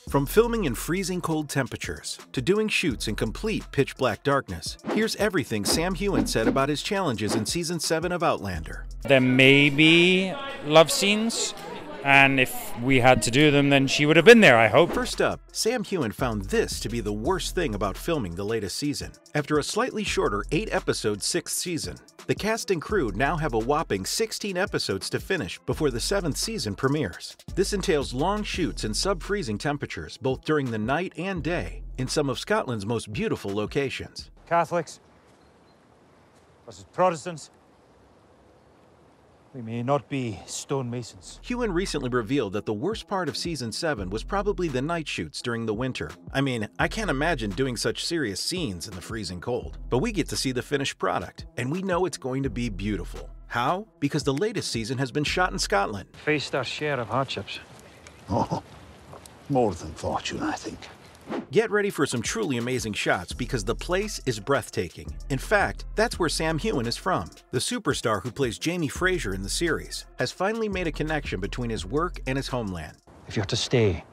From filming in freezing cold temperatures to doing shoots in complete pitch black darkness, here's everything Sam Heughan said about his challenges in Season 7 of Outlander. There may be love scenes, and if we had to do them, then she would have been there, I hope. First up, Sam Heughan found this to be the worst thing about filming the latest season. After a slightly shorter 8-episode 6th season, the cast and crew now have a whopping 16 episodes to finish before the 7th season premieres. This entails long shoots in sub-freezing temperatures both during the night and day in some of Scotland's most beautiful locations. Catholics versus Protestants. We may not be stonemasons. Heughan recently revealed that the worst part of Season 7 was probably the night shoots during the winter. I mean, I can't imagine doing such serious scenes in the freezing cold. But we get to see the finished product, and we know it's going to be beautiful. How? Because the latest season has been shot in Scotland. Faced our share of hardships. Oh, more than fortune, I think. Get ready for some truly amazing shots because the place is breathtaking. In fact, that's where Sam Heughan is from. The superstar who plays Jamie Fraser in the series has finally made a connection between his work and his homeland. If you're to stay,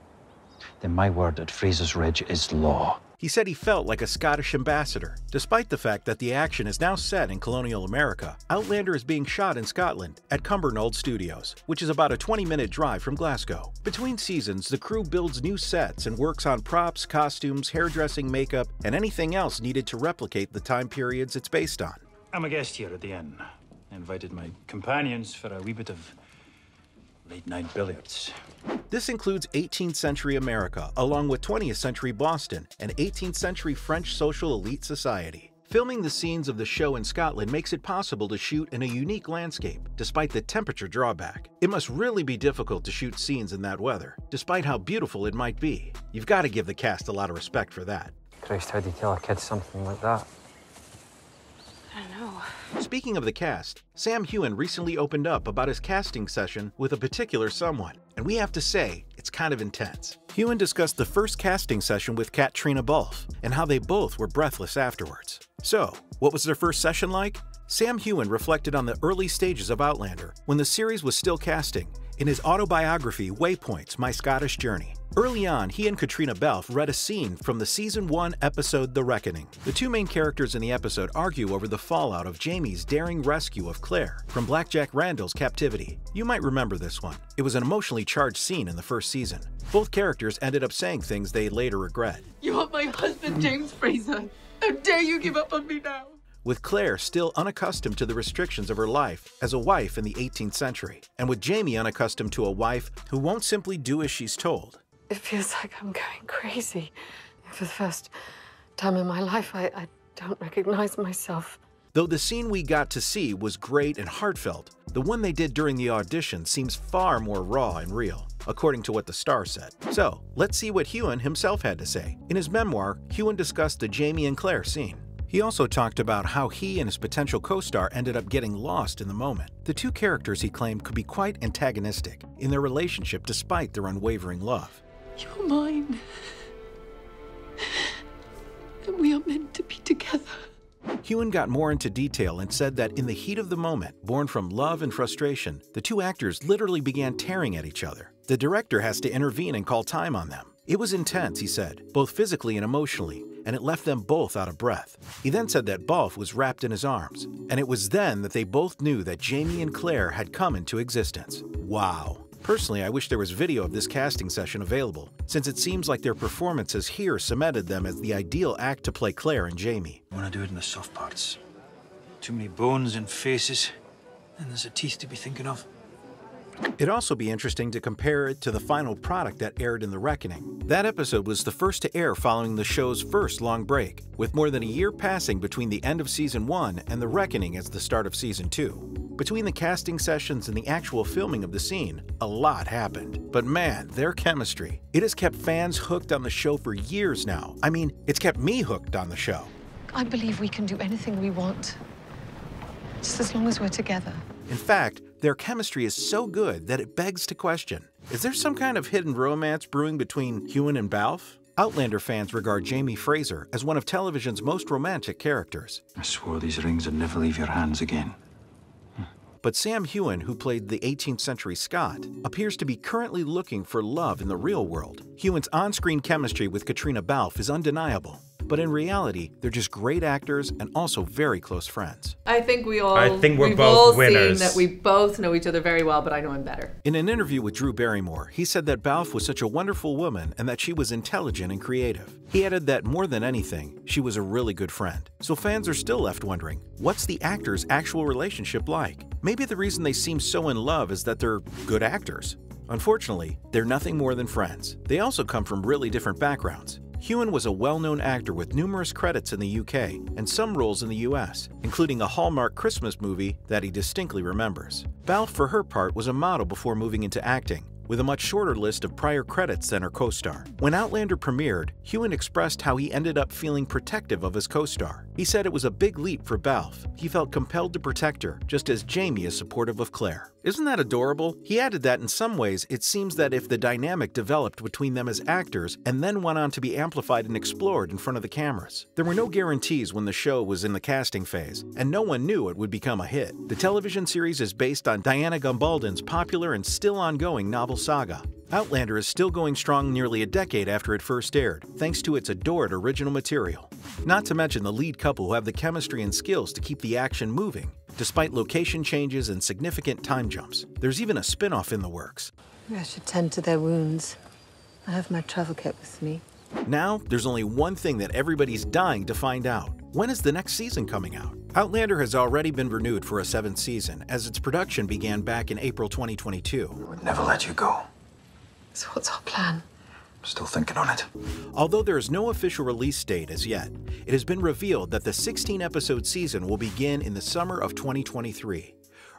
then my word at Fraser's Ridge is law. He said he felt like a Scottish ambassador. Despite the fact that the action is now set in colonial America, Outlander is being shot in Scotland at Cumbernauld Studios, which is about a 20-minute drive from Glasgow. Between seasons, the crew builds new sets and works on props, costumes, hairdressing, makeup, and anything else needed to replicate the time periods it's based on. I'm a guest here at the inn. I invited my companions for a wee bit of late-night billiards. This includes 18th century America, along with 20th century Boston and 18th century French social elite society. Filming the scenes of the show in Scotland makes it possible to shoot in a unique landscape, despite the temperature drawback. It must really be difficult to shoot scenes in that weather, despite how beautiful it might be. You've got to give the cast a lot of respect for that. Christ, how do you tell a kid something like that? I don't know. Speaking of the cast, Sam Heughan recently opened up about his casting session with a particular someone, and we have to say, it's kind of intense. Heughan discussed the first casting session with Katrina Balfe and how they both were breathless afterwards. So, what was their first session like? Sam Heughan reflected on the early stages of Outlander when the series was still casting in his autobiography Waypoints: My Scottish Journey. Early on, he and Katrina Balfe read a scene from the Season 1 episode The Reckoning. The two main characters in the episode argue over the fallout of Jamie's daring rescue of Claire from Blackjack Randall's captivity. You might remember this one. It was an emotionally charged scene in the first season. Both characters ended up saying things they later regret. You want my husband, James Fraser? How dare you give up on me now? With Claire still unaccustomed to the restrictions of her life as a wife in the 18th century, and with Jamie unaccustomed to a wife who won't simply do as she's told. It feels like I'm going crazy. For the first time in my life, I don't recognize myself. Though the scene we got to see was great and heartfelt, the one they did during the audition seems far more raw and real, according to what the star said. So, let's see what Heughan himself had to say. In his memoir, Heughan discussed the Jamie and Claire scene. He also talked about how he and his potential co-star ended up getting lost in the moment. The two characters, he claimed, could be quite antagonistic in their relationship despite their unwavering love. You're mine. And we are meant to be together. Heughan got more into detail and said that in the heat of the moment, born from love and frustration, the two actors literally began tearing at each other. The director has to intervene and call time on them. It was intense, he said, both physically and emotionally, and it left them both out of breath. He then said that Balfe was wrapped in his arms, and it was then that they both knew that Jamie and Claire had come into existence. Wow. Personally, I wish there was video of this casting session available, since it seems like their performances here cemented them as the ideal act to play Claire and Jamie. I want to do it in the soft parts. Too many bones and faces, and there's the teeth to be thinking of. It'd also be interesting to compare it to the final product that aired in The Reckoning. That episode was the first to air following the show's first long break, with more than a year passing between the end of Season 1 and The Reckoning as the start of Season 2. Between the casting sessions and the actual filming of the scene, a lot happened. But man, their chemistry. It has kept fans hooked on the show for years now. I mean, it's kept me hooked on the show. I believe we can do anything we want, just as long as we're together. In fact, their chemistry is so good that it begs to question, is there some kind of hidden romance brewing between Heughan and Balfe? Outlander fans regard Jamie Fraser as one of television's most romantic characters. I swore these rings would never leave your hands again. But Sam Heughan, who played the 18th century Scot, appears to be currently looking for love in the real world. Heughan's on-screen chemistry with Caitriona Balfe is undeniable. But in reality, they're just great actors and also very close friends. I think we've both all winners. seen that we both know each other very well, but I know him better. In an interview with Drew Barrymore, he said that Balfe was such a wonderful woman and that she was intelligent and creative. He added that more than anything, she was a really good friend. So fans are still left wondering, what's the actors' actual relationship like? Maybe the reason they seem so in love is that they're good actors. Unfortunately, they're nothing more than friends. They also come from really different backgrounds. Heughan was a well-known actor with numerous credits in the UK and some roles in the US, including a Hallmark Christmas movie that he distinctly remembers. Balfe, for her part, was a model before moving into acting, with a much shorter list of prior credits than her co-star. When Outlander premiered, Heughan expressed how he ended up feeling protective of his co-star. He said it was a big leap for Balfe. He felt compelled to protect her, just as Jamie is supportive of Claire. Isn't that adorable? He added that in some ways, it seems that if the dynamic developed between them as actors and then went on to be amplified and explored in front of the cameras. There were no guarantees when the show was in the casting phase, and no one knew it would become a hit. The television series is based on Diana Gabaldon's popular and still ongoing novel saga. Outlander is still going strong nearly a decade after it first aired, thanks to its adored original material. Not to mention the lead couple who have the chemistry and skills to keep the action moving, despite location changes and significant time jumps. There's even a spin-off in the works. I should tend to their wounds. I have my travel kit with me. Now, there's only one thing that everybody's dying to find out. When is the next season coming out? Outlander has already been renewed for a 7th season, as its production began back in April 2022. I would never let you go. So what's our plan? Still thinking on it. Although there is no official release date as yet, it has been revealed that the 16-episode season will begin in the summer of 2023.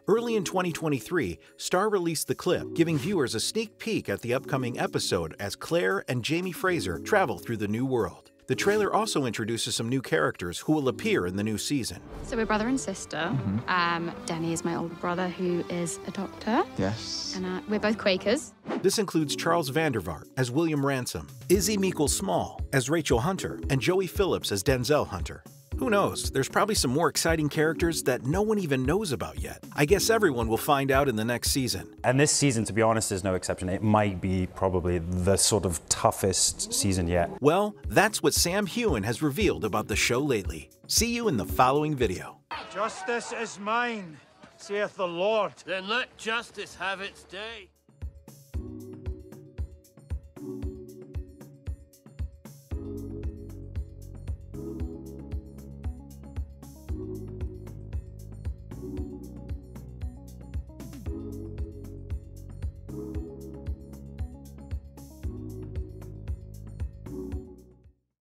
Early in 2023, Star released the clip, giving viewers a sneak peek at the upcoming episode as Claire and Jamie Fraser travel through the new world. The trailer also introduces some new characters who will appear in the new season. So we're brother and sister. Danny is my older brother who is a doctor. Yes. And we're both Quakers. This includes Charles Vandervaart as William Ransom, Izzy Meekle-Small as Rachel Hunter, and Joey Phillips as Denzel Hunter. Who knows, there's probably some more exciting characters that no one even knows about yet. I guess everyone will find out in the next season. And this season, to be honest, is no exception. It might be probably the sort of toughest season yet. Well, that's what Sam Heughan has revealed about the show lately. See you in the following video. Justice is mine, saith the Lord. Then let justice have its day.